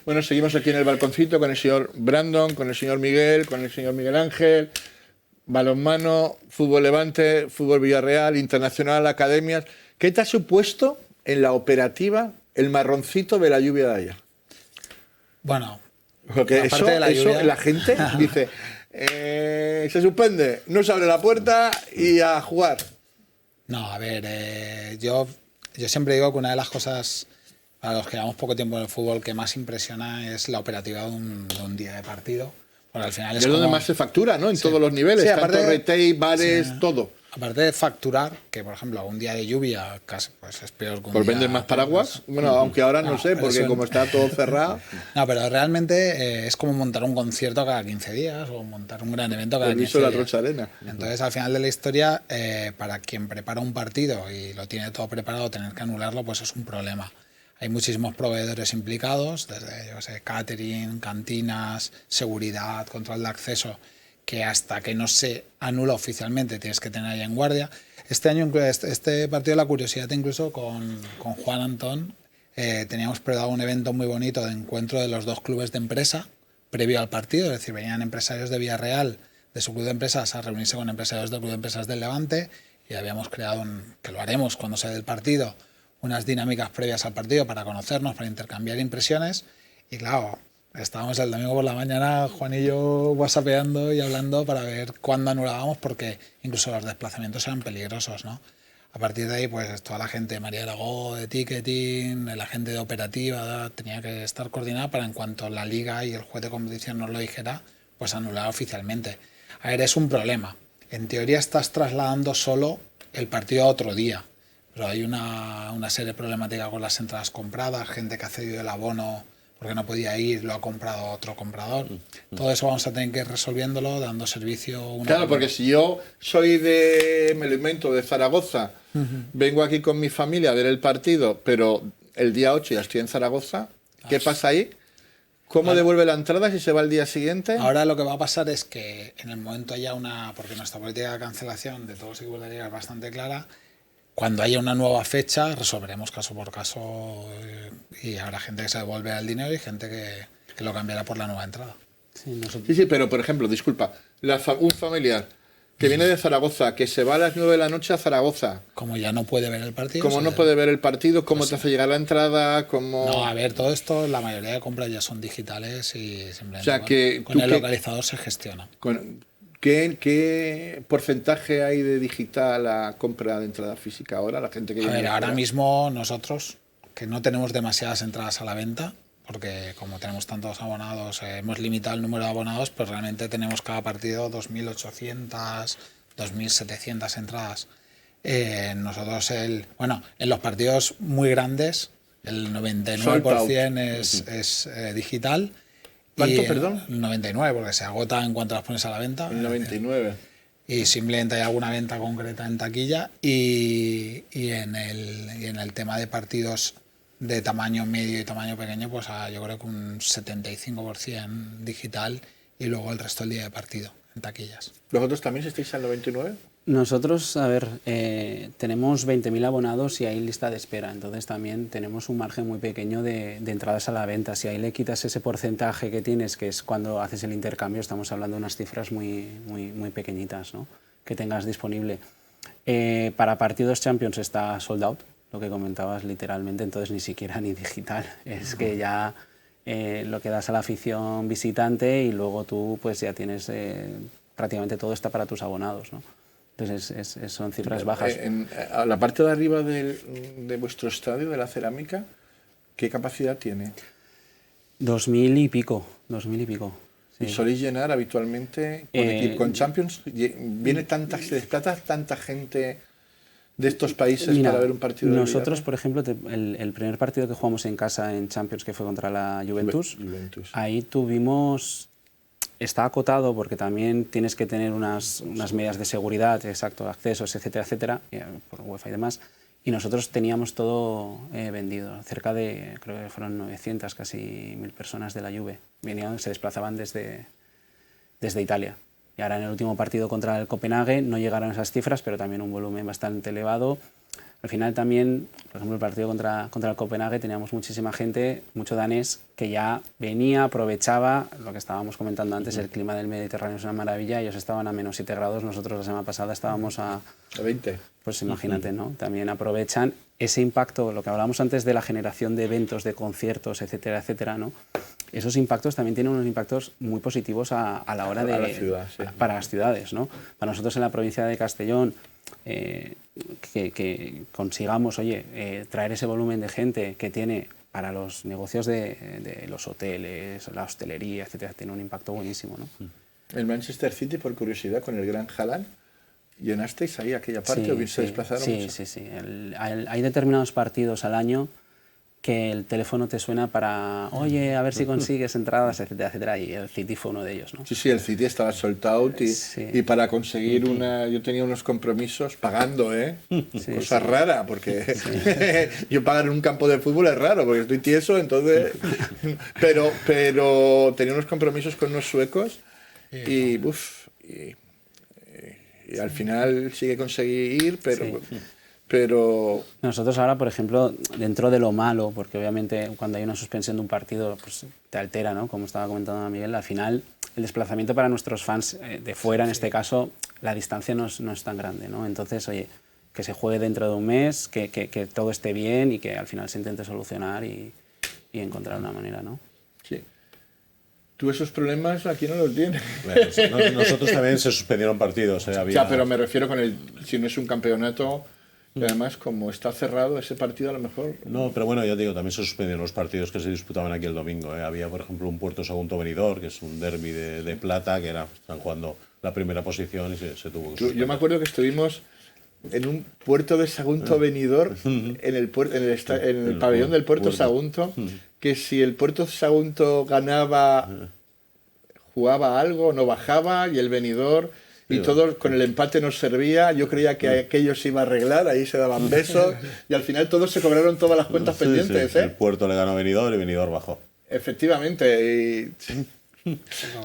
Bueno, seguimos aquí en el balconcito con el señor Brandon, con el señor Miguel, con el señor Miguel Ángel. Balonmano, fútbol Levante, fútbol Villarreal, internacional, academias. ¿Qué te ha supuesto en la operativa el marroncito de la lluvia de ayer? Bueno, porque eso, de la lluvia... la gente dice, se suspende, no se abre la puerta y a jugar. No, a ver, yo siempre digo que una de las cosas, para los que llevamos poco tiempo en el fútbol, que más impresiona es la operativa de un día de partido. Porque al final es donde más se factura, ¿no? En todos los niveles, sí, tanto retail, bares, todo. Aparte de facturar, que por ejemplo un día de lluvia casi pues es peor que un ¿Por día... vender más paraguas? Bueno, aunque ahora no sé, porque como está todo cerrado... No, pero realmente es como montar un concierto cada 15 días o montar un gran evento cada 15 días. La Rocha Arena. Entonces, al final de la historia, para quien prepara un partido y lo tiene todo preparado, tener que anularlo, pues es un problema. Hay muchísimos proveedores implicados, desde, yo sé, catering, cantinas, seguridad, control de acceso, que hasta que no se anula oficialmente tienes que tener ahí en guardia. Este año, este partido, la curiosidad incluso con Juan Antón, teníamos preparado un evento muy bonito de encuentro de los dos clubes de empresa previo al partido, es decir, venían empresarios de Villarreal, de su club de empresas, a reunirse con empresarios del club de empresas del Levante, y habíamos creado, que lo haremos cuando se dé el partido, unas dinámicas previas al partido para conocernos, para intercambiar impresiones, y claro, estábamos el domingo por la mañana, Juan y yo whatsappeando y hablando para ver cuándo anulábamos, porque incluso los desplazamientos eran peligrosos, ¿no? A partir de ahí, pues toda la gente, María Aragó, de ticketing, la gente de operativa, tenía que estar coordinada para en cuanto la liga y el juez de competición nos lo dijera, pues anular oficialmente. A ver, es un problema. En teoría estás trasladando solo el partido a otro día, pero hay una serie de problemáticas con las entradas compradas, gente que ha cedido el abono porque no podía ir, lo ha comprado otro comprador. Todo eso vamos a tener que ir resolviéndolo, dando servicio... Claro, porque si yo soy me lo invento, de Zaragoza, vengo aquí con mi familia a ver el partido, pero el día 8 ya estoy en Zaragoza, ¿qué pasa ahí? ¿Cómo devuelve la entrada si se va el día siguiente? Ahora lo que va a pasar es que en el momento haya porque nuestra política de cancelación de todos los equipos de liga es bastante clara, cuando haya una nueva fecha resolveremos caso por caso y habrá gente que se devolverá el dinero y gente que lo cambiará por la nueva entrada. Sí, pero por ejemplo, disculpa, un familiar que viene de Zaragoza, que se va a las 9 de la noche a Zaragoza. Como ya no puede ver el partido. Como no puede ver el partido, ¿cómo te hace llegar la entrada? No, a ver, todo esto, la mayoría de compras ya son digitales y simplemente o sea, que con el localizador se gestiona. ¿Qué porcentaje hay de digital a compra de entrada física ahora? La gente que viene ahora mismo nosotros, que no tenemos demasiadas entradas a la venta, porque como tenemos tantos abonados, hemos limitado el número de abonados, pero realmente tenemos cada partido 2.800, 2.700 entradas. Nosotros, en los partidos muy grandes, el 99% es digital. ¿Cuánto, perdón? El 99, porque se agota en cuanto las pones a la venta. El 99. Y simplemente hay alguna venta concreta en taquilla y en el tema de partidos de tamaño medio y tamaño pequeño, pues yo creo que un 75% digital y luego el resto del día de partido en taquillas. ¿Vosotros también estáis al 99? Nosotros, a ver, tenemos 20.000 abonados y hay lista de espera, entonces también tenemos un margen muy pequeño de entradas a la venta. Si ahí le quitas ese porcentaje que tienes, que es cuando haces el intercambio, estamos hablando de unas cifras muy pequeñitas, ¿no?, que tengas disponible. Para partidos Champions está sold out, lo que comentabas literalmente, entonces ni siquiera ni digital, es que ya lo que das a la afición visitante y luego tú pues ya tienes prácticamente todo está para tus abonados, ¿no? Entonces son cifras bajas. A la parte de arriba de vuestro estadio, de la cerámica, ¿qué capacidad tiene? 2.000 y pico. Sí. ¿Y soléis llenar habitualmente con Champions? ¿Se desplaza tanta gente de estos países para ver un partido? Nosotros, por ejemplo, el primer partido que jugamos en casa en Champions, que fue contra la Juventus. Ahí tuvimos... Está acotado porque también tienes que tener unas medidas de seguridad, exacto, accesos, etcétera, etcétera, por wifi y demás. Y nosotros teníamos todo vendido, cerca de, creo que fueron 900, casi 1.000 personas de la Juve. Se desplazaban desde Italia. Y ahora en el último partido contra el Copenhague no llegaron a esas cifras, pero también un volumen bastante elevado. Al final también, por ejemplo, el partido contra el Copenhague teníamos muchísima gente, mucho danés, que ya venía, aprovechaba lo que estábamos comentando antes, el clima del Mediterráneo es una maravilla, ellos estaban a menos 7 grados, nosotros la semana pasada estábamos a 20. Pues imagínate, ¿no? También aprovechan ese impacto, lo que hablábamos antes de la generación de eventos, de conciertos, etcétera, etcétera, ¿no? Esos impactos también tienen unos impactos muy positivos a la hora de... A la ciudad, sí. Para las ciudades, ¿no? Para nosotros en la provincia de Castellón, que consigamos, traer ese volumen de gente que tiene para los negocios de los hoteles, la hostelería, etcétera, tiene un impacto buenísimo, ¿no? El Manchester City, por curiosidad, con el gran Haaland, ¿llenasteis ahí aquella parte o se desplazaron mucho? Sí. Hay determinados partidos al año que el teléfono te suena para, oye, a ver si consigues entradas, etcétera, etcétera, y el City fue uno de ellos, ¿no? Sí, el City estaba sold out y para conseguir yo tenía unos compromisos pagando, cosa rara, porque yo pagar en un campo de fútbol es raro, porque estoy tieso, entonces... pero tenía unos compromisos con unos suecos y al final sí que conseguí ir, pero... Nosotros ahora, por ejemplo, dentro de lo malo, porque obviamente cuando hay una suspensión de un partido pues te altera, ¿no? Como estaba comentando Miguel, al final el desplazamiento para nuestros fans de fuera, en este caso, la distancia no es tan grande, ¿no? Entonces, oye, que se juegue dentro de un mes, que todo esté bien y que al final se intente solucionar y encontrar una manera, ¿no? Sí. Tú esos problemas aquí no los tienes. Bueno, nosotros también se suspendieron partidos. Ya, pero me refiero si no es un campeonato... Y además, como está cerrado ese partido, a lo mejor... No, pero bueno, yo digo, también se suspendieron los partidos que se disputaban aquí el domingo. Había, por ejemplo, un Puerto Sagunto Benidorm, que es un derbi de plata, que están jugando la primera posición y se tuvo que suspender. Yo me acuerdo que estuvimos en un Puerto de Sagunto Benidorm, en el pabellón del Puerto Sagunto, que si el Puerto Sagunto ganaba, jugaba algo, no bajaba, y el Benidorm... Y todos con el empate nos servía, yo creía que aquello se iba a arreglar, ahí se daban besos, y al final todos se cobraron todas las cuentas pendientes. El Puerto le ganó a Benidorm y Benidorm bajó. Efectivamente.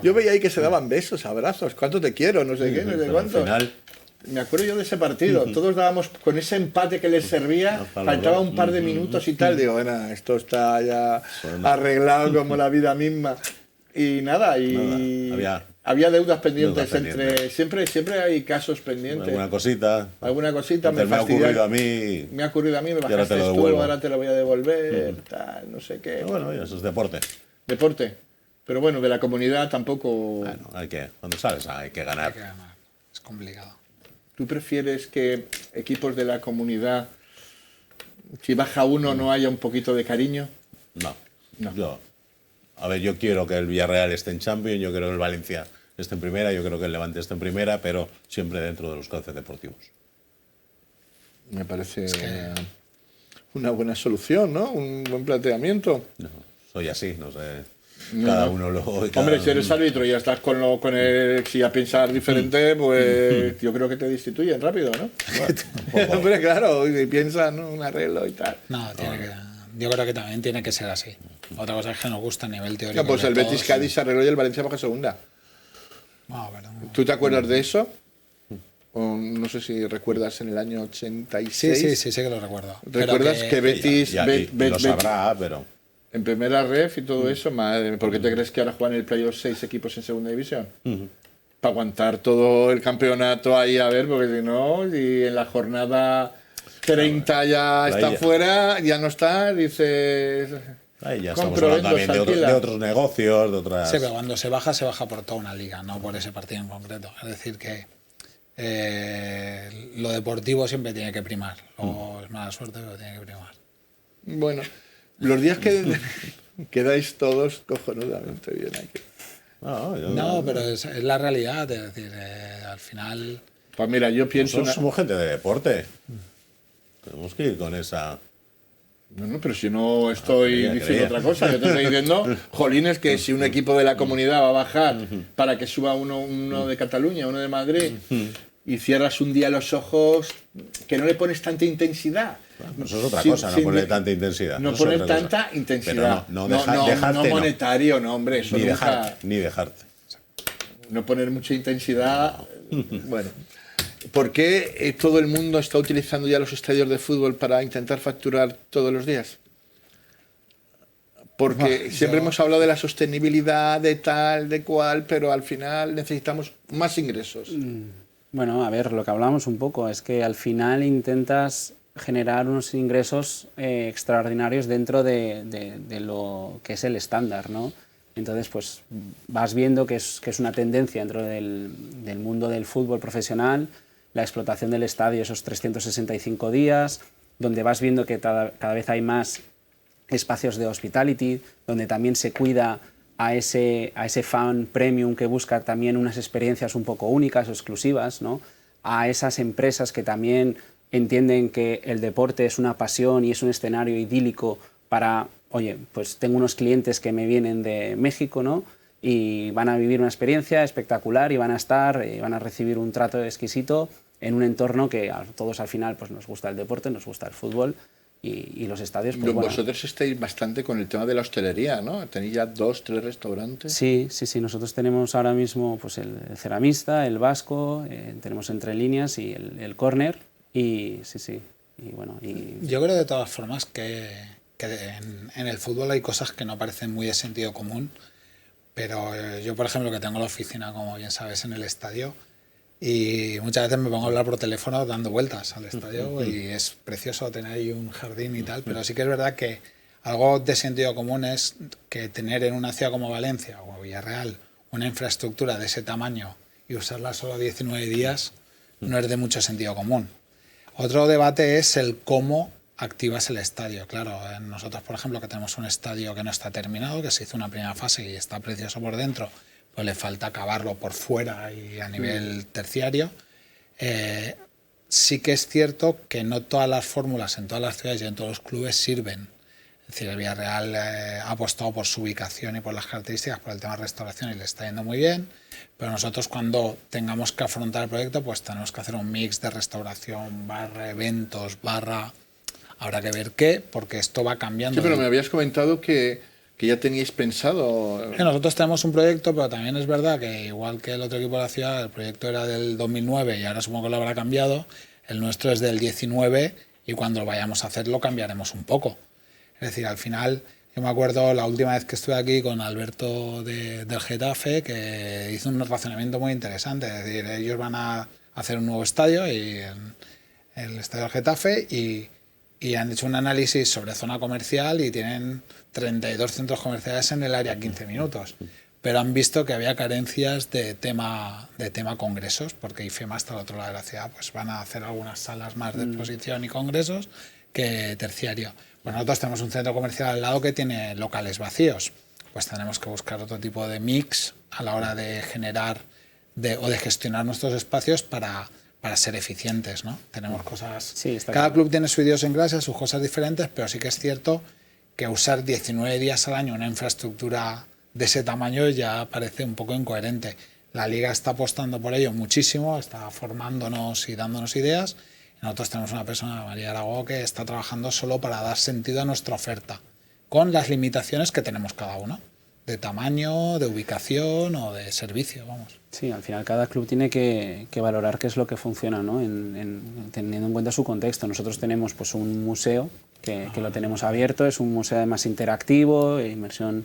Yo veía ahí que se daban besos, abrazos, cuánto te quiero, no sé qué, no sé cuánto. Me acuerdo yo de ese partido, todos dábamos con ese empate que les servía, faltaba un par de minutos y tal, digo, bueno, esto está ya arreglado como la vida misma. Y nada, había deudas pendientes siempre hay casos pendientes. Alguna cosita me ha ocurrido a mí. Me ha ocurrido a mí, me bajaste tú, ahora te lo voy a devolver, tal, no sé qué. Pero bueno, eso es deporte. Pero bueno, de la comunidad tampoco... Bueno, cuando sales hay que ganar. Es complicado. ¿Tú prefieres que equipos de la comunidad, si baja uno, no haya un poquito de cariño? No. Yo quiero que el Villarreal esté en Champions, yo quiero que el Valencia esté en primera, yo creo que el Levante esté en primera, pero siempre dentro de los cauces deportivos. Me parece una buena solución, ¿no? Un buen planteamiento. No, soy así, no sé. Cada uno lo... Hombre, si eres árbitro y ya estás con el... Si ya piensas diferente, pues yo creo que te destituyen rápido, ¿no? Bueno, hombre, claro, si piensas, ¿no? Un arreglo y tal. Yo creo que también tiene que ser así. Otra cosa es que nos gusta a nivel teórico. No, pues el Betis Cádiz se arregló y el Valencia baja segunda. ¿Tú te acuerdas de eso? O no sé si recuerdas en el año 86. Sí que lo recuerdo. ¿Recuerdas que Betis... lo sabrá, pero... En primera ref y todo eso, madre, ¿por qué te crees que ahora juegan el playoff 6 equipos en segunda división? Para aguantar todo el campeonato ahí, a ver, porque si no, y en la jornada 30 ya está fuera, ya no está, dices... Ahí ya estamos hablando también de otros negocios, de otras... Sí, pero cuando se baja por toda una liga, no por ese partido en concreto. Es decir, que lo deportivo siempre tiene que primar. Luego es mala suerte, pero tiene que primar. Bueno, los días que quedáis todos cojonudamente bien aquí. No, pero es la realidad, es decir, al final... Pues mira, yo pienso... Nosotros somos gente de deporte. Tenemos que ir con esa... No, pero si no estoy diciendo otra cosa, yo te estoy diciendo, jolines, que si un equipo de la comunidad va a bajar para que suba uno de Cataluña, uno de Madrid, y cierras un día los ojos, que no le pones tanta intensidad. Eso es otra cosa, no poner tanta intensidad. No poner tanta intensidad. No monetario, no, hombre, eso ni dejarte. No poner mucha intensidad, bueno. ¿Por qué todo el mundo está utilizando ya los estadios de fútbol para intentar facturar todos los días? Porque siempre hemos hablado de la sostenibilidad, de tal, de cual, pero al final necesitamos más ingresos. Bueno, a ver, lo que hablamos un poco es que al final intentas generar unos ingresos extraordinarios dentro de lo que es el estándar, ¿no? Entonces, pues vas viendo que es una tendencia dentro del mundo del fútbol profesional, la explotación del estadio esos 365 días, donde vas viendo que cada vez hay más espacios de hospitality, donde también se cuida a ese fan premium que busca también unas experiencias un poco únicas o exclusivas, ¿no? A esas empresas que también entienden que el deporte es una pasión y es un escenario idílico para, oye, pues tengo unos clientes que me vienen de México, ¿no? Y van a vivir una experiencia espectacular y van a estar, van a recibir un trato exquisito en un entorno que a todos al final pues nos gusta el deporte, nos gusta el fútbol. Y los estadios, pues bueno. Vosotros estáis bastante con el tema de la hostelería, ¿no? Tenéis ya 2, 3 restaurantes. Sí. Nosotros tenemos ahora mismo pues el Ceramista, el Vasco, tenemos Entre Líneas y el Corner. Y sí. Y bueno, Yo creo de todas formas que en el fútbol hay cosas que no parecen muy de sentido común, pero yo, por ejemplo, que tengo la oficina, como bien sabes, en el estadio, y muchas veces me pongo a hablar por teléfono dando vueltas al estadio y es precioso tener ahí un jardín y tal, pero sí que es verdad que algo de sentido común es que tener en una ciudad como Valencia o Villarreal una infraestructura de ese tamaño y usarla solo 19 días no es de mucho sentido común. Otro debate es el cómo activas el estadio. Claro, nosotros, por ejemplo, que tenemos un estadio que no está terminado, que se hizo una primera fase y está precioso por dentro, pues le falta acabarlo por fuera y a nivel terciario. Sí que es cierto que no todas las fórmulas en todas las ciudades y en todos los clubes sirven. Es decir, el Villarreal ha apostado por su ubicación y por las características, por el tema de restauración y le está yendo muy bien, pero nosotros cuando tengamos que afrontar el proyecto pues tenemos que hacer un mix de restauración, barra eventos, barra... Habrá que ver qué, porque esto va cambiando. Sí, pero me habías comentado que ya teníais pensado... Nosotros tenemos un proyecto, pero también es verdad que igual que el otro equipo de la ciudad, el proyecto era del 2009 y ahora supongo que lo habrá cambiado, el nuestro es del 19 y cuando lo vayamos a hacer lo cambiaremos un poco. Es decir, al final, yo me acuerdo la última vez que estuve aquí con Alberto del Getafe, que hizo un razonamiento muy interesante. Es decir, ellos van a hacer un nuevo estadio, y el estadio del Getafe, y han hecho un análisis sobre zona comercial y tienen 32 centros comerciales en el área 15 minutos. Pero han visto que había carencias de tema congresos, porque IFEMA está al otro lado de la ciudad, pues van a hacer algunas salas más de exposición y congresos que terciario. Pues nosotros tenemos un centro comercial al lado que tiene locales vacíos. Pues tenemos que buscar otro tipo de mix a la hora de generar o de gestionar nuestros espacios para ser eficientes, ¿no? Tenemos cosas... Sí, está cada claro. club tiene su idiosincrasia, sus cosas diferentes, pero sí que es cierto que usar 19 días al año una infraestructura de ese tamaño ya parece un poco incoherente. La Liga está apostando por ello muchísimo, está formándonos y dándonos ideas. Nosotros tenemos una persona, María Aragó, que está trabajando solo para dar sentido a nuestra oferta, con las limitaciones que tenemos cada uno, de tamaño, de ubicación o de servicio, vamos. Sí, al final cada club tiene que valorar qué es lo que funciona, ¿no? Teniendo en cuenta su contexto. Nosotros tenemos pues un museo que lo tenemos abierto, es un museo además interactivo, inmersión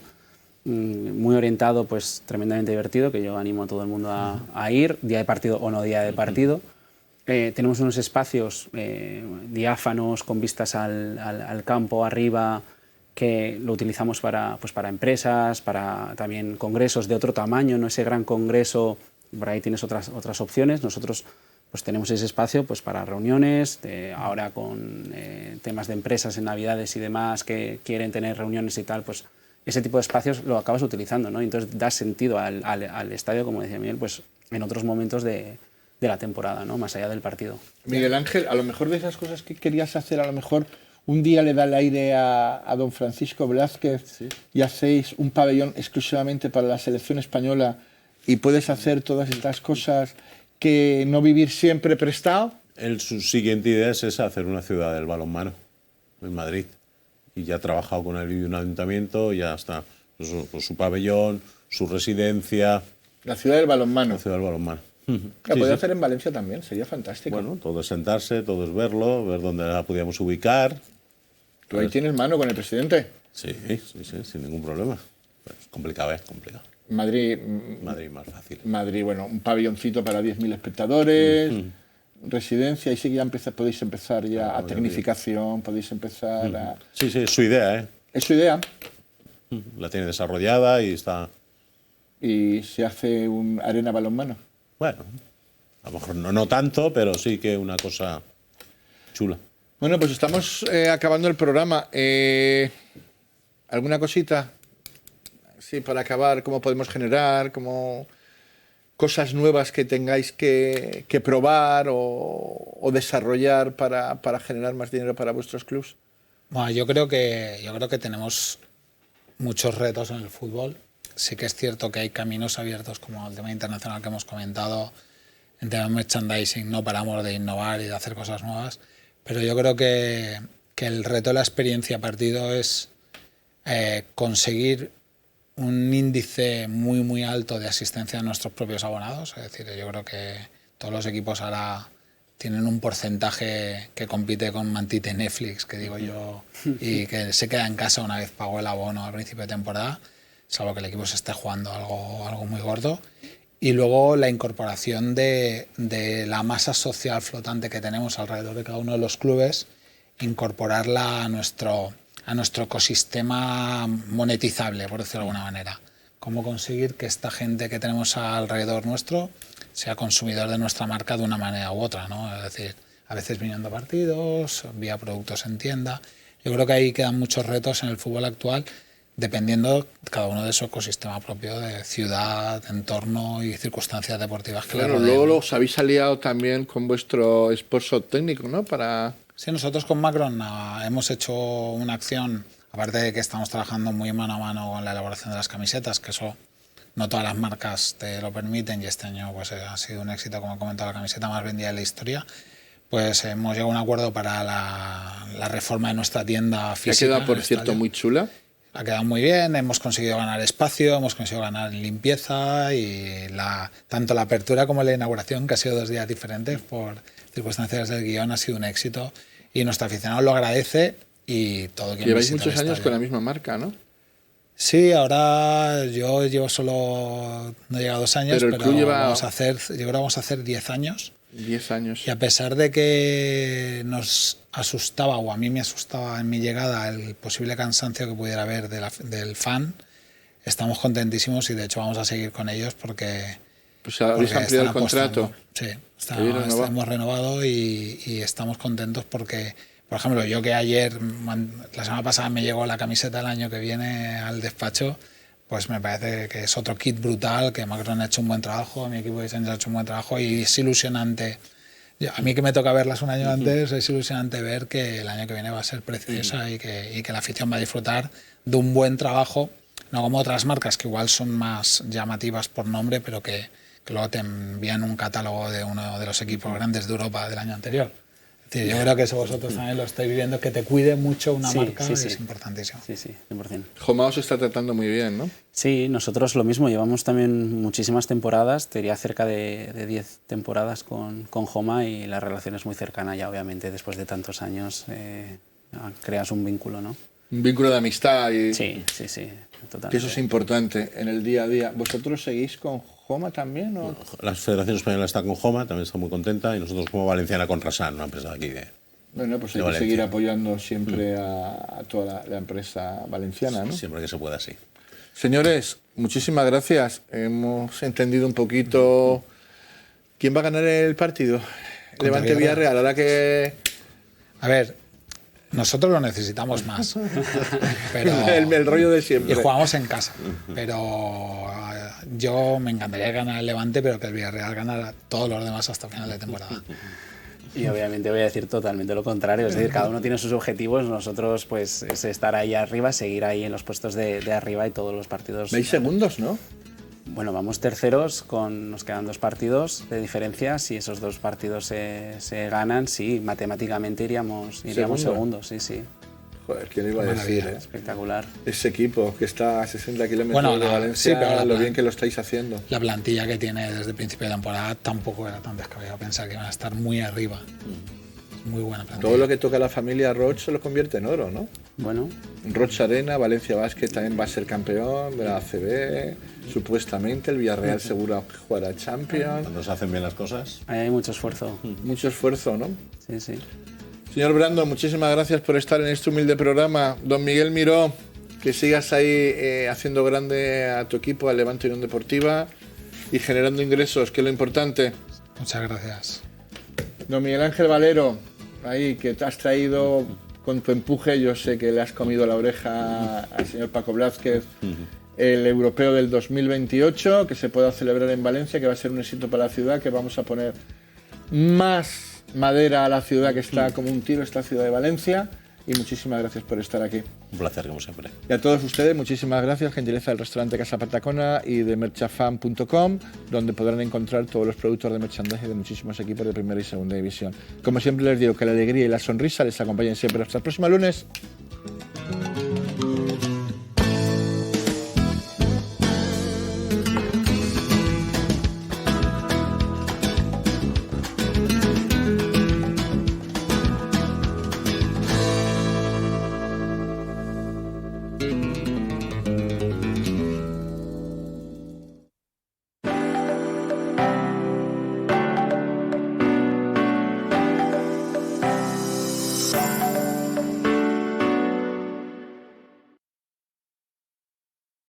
muy orientado, pues tremendamente divertido, que yo animo a todo el mundo a ir, día de partido o no día de partido. Tenemos unos espacios diáfanos con vistas al campo arriba, que lo utilizamos para empresas, para también congresos de otro tamaño, no ese gran congreso, por ahí tienes otras opciones. Nosotros pues tenemos ese espacio pues para reuniones, ahora con temas de empresas en Navidades y demás que quieren tener reuniones y tal, pues ese tipo de espacios lo acabas utilizando, ¿no? Entonces da sentido al estadio, como decía Miguel, pues en otros momentos de la temporada, ¿no? Más allá del partido. Miguel Ángel, a lo mejor de esas cosas que querías hacer, a lo mejor un día le da el aire a don Francisco Velázquez, sí, y hacéis un pabellón exclusivamente para la selección española y puedes hacer todas estas cosas que no vivir siempre prestado. Su siguiente idea es esa, hacer una ciudad del balonmano en Madrid. Y ya ha trabajado con el ayuntamiento, ya está su pabellón, su residencia. La ciudad del balonmano. La ciudad del balonmano. La Sí, podría sí. hacer en Valencia también, sería fantástico. Bueno, todo es sentarse, todo es verlo, ver dónde la podíamos ubicar. Tú ahí tienes mano con el presidente. Sí, sin ningún problema. Pero es complicado, complicado. Madrid, Madrid más fácil. Madrid, bueno, un pabelloncito para 10.000 espectadores, residencia, y sí que ya podéis empezar ya a tecnificación, podéis empezar a... Sí, es su idea, ¿eh? Es su idea, La tiene desarrollada y está... y se hace un arena balonmano. Bueno, a lo mejor no tanto, pero sí que una cosa chula. Bueno, pues estamos acabando el programa. ¿Alguna cosita? Sí, para acabar, ¿cómo podemos generar? ¿Cómo cosas nuevas que tengáis que probar o desarrollar para generar más dinero para vuestros clubs? Bueno, yo creo que tenemos muchos retos en el fútbol. Sí que es cierto que hay caminos abiertos como el tema internacional que hemos comentado, en tema de merchandising, no paramos de innovar y de hacer cosas nuevas, pero yo creo que el reto de la experiencia partido es conseguir un índice muy alto de asistencia de nuestros propios abonados. Es decir, yo creo que todos los equipos ahora tienen un porcentaje que compite con Mantite Netflix, que digo yo, y que se queda en casa una vez pagó el abono al principio de temporada, salvo que el equipo se esté jugando algo muy gordo. Y luego la incorporación de la masa social flotante que tenemos alrededor de cada uno de los clubes, incorporarla a nuestro ecosistema monetizable, por decirlo de alguna manera. Cómo conseguir que esta gente que tenemos alrededor nuestro sea consumidor de nuestra marca de una manera u otra, ¿no? Es decir, a veces viniendo a partidos, vía productos en tienda. Yo creo que ahí quedan muchos retos en el fútbol actual, dependiendo cada uno de su ecosistema propio de ciudad, entorno y circunstancias deportivas que le Claro, rodean. luego os habéis aliado también con vuestro sponsor técnico, ¿no? Para... Sí, nosotros con Macron hemos hecho una acción, aparte de que estamos trabajando muy mano a mano con la elaboración de las camisetas, que eso no todas las marcas te lo permiten, y este año pues ha sido un éxito, como he comentado, la camiseta más vendida de la historia. Pues hemos llegado a un acuerdo para la reforma de nuestra tienda Que ha física. quedado, por en el cierto, estadio. muy chula. Ha quedado muy bien, hemos conseguido ganar espacio, hemos conseguido ganar en limpieza y tanto la apertura como la inauguración, que ha sido 2 días diferentes por circunstancias del guión, ha sido un éxito y nuestro aficionado lo agradece y todo quien Lleváis visita muchos el años estadio. con la misma marca, ¿no? Sí, ahora yo llevo solo, no he llegado a 2 años, Pero el club lleva- yo creo que vamos a hacer 10 años. 10 años. Y a pesar de que nos asustaba, o a mí me asustaba en mi llegada, el posible cansancio que pudiera haber del fan, estamos contentísimos y de hecho vamos a seguir con ellos porque... Pues habéis ampliado el contrato. Sí, ¿Habéis renovado? hemos renovado y estamos contentos porque, por ejemplo, yo que ayer, la semana pasada me llegó la camiseta del año que viene al despacho, pues me parece que es otro kit brutal, que Macron ha hecho un buen trabajo, mi equipo de diseño ha hecho un buen trabajo y es ilusionante. A mí que me toca verlas un año antes, es ilusionante ver que el año que viene va a ser preciosa y que la afición va a disfrutar de un buen trabajo, no como otras marcas que igual son más llamativas por nombre, pero que luego te envían un catálogo de uno de los equipos grandes de Europa del año anterior. Es decir, yo creo que eso vosotros también lo estáis viviendo, que te cuide mucho una Sí, marca sí, sí. es importantísimo. Sí, 100%. Jomao se está tratando muy bien, ¿no? Sí, nosotros lo mismo, llevamos también muchísimas temporadas, te diría cerca de 10 temporadas con Joma y la relación es muy cercana ya, obviamente, después de tantos años creas un vínculo, ¿no? Un vínculo de amistad y Sí, que totalmente. eso es importante en el día a día. ¿Vosotros seguís con Joma también? ¿O? La Federación Española está con Joma, también está muy contenta, y nosotros como Valenciana con Rasan, una empresa de aquí de... Bueno, pues hay de que Valencia. seguir apoyando siempre a toda la empresa valenciana, ¿no? Siempre que se pueda, sí. Señores, muchísimas gracias. Hemos entendido un poquito quién va a ganar el partido. Levante Villarreal. Villarreal, ahora que A ver, nosotros lo necesitamos más, pero el rollo de y siempre. jugamos en casa. Pero yo me encantaría ganar el Levante, pero que el Villarreal ganara todos los demás hasta final de temporada. Y obviamente voy a decir totalmente lo contrario, es decir, cada uno tiene sus objetivos, nosotros pues es estar ahí arriba, seguir ahí en los puestos de arriba y todos los partidos. Veis segundos, ¿no? Bueno, vamos terceros, nos quedan 2 partidos de diferencia, si esos 2 partidos se ganan, sí, matemáticamente iríamos Segundo. segundos, sí. Joder, ¿quién lo iba a decir? Espectacular. Ese equipo que está a 60 kilómetros Bueno, de Valencia, sí, pero lo bien que lo estáis haciendo. La plantilla que tiene desde el principio de temporada tampoco era tan descabellado pensar que iban a estar muy arriba. Muy buena plantilla. Todo lo que toca a la familia Roch se lo convierte en oro, ¿no? Bueno, Roch Arena, Valencia Basket también va a ser campeón de la ACB, supuestamente, el Villarreal seguro jugará Champions. Cuando se hacen bien las cosas. ahí hay mucho esfuerzo. Mucho esfuerzo, ¿no? Sí, sí. Señor Brandon, muchísimas gracias por estar en este humilde programa. Don Miguel Miró, que sigas ahí haciendo grande a tu equipo, al Levante Unión Deportiva, y generando ingresos, que es lo importante. Muchas gracias. Don Miguel Ángel Valero, ahí que te has traído con tu empuje, yo sé que le has comido la oreja al señor Paco Blázquez, el europeo del 2028, que se pueda celebrar en Valencia, que va a ser un éxito para la ciudad, que vamos a poner más madera a la ciudad, que está como un tiro, esta ciudad de Valencia. Y muchísimas gracias por estar aquí. Un placer, como siempre. Y a todos ustedes, muchísimas gracias, gentileza del restaurante Casa Patacona y de merchafan.com, donde podrán encontrar todos los productos de merchandising de muchísimos equipos de primera y segunda división. Como siempre les digo, que la alegría y la sonrisa les acompañen siempre. Hasta el próximo lunes.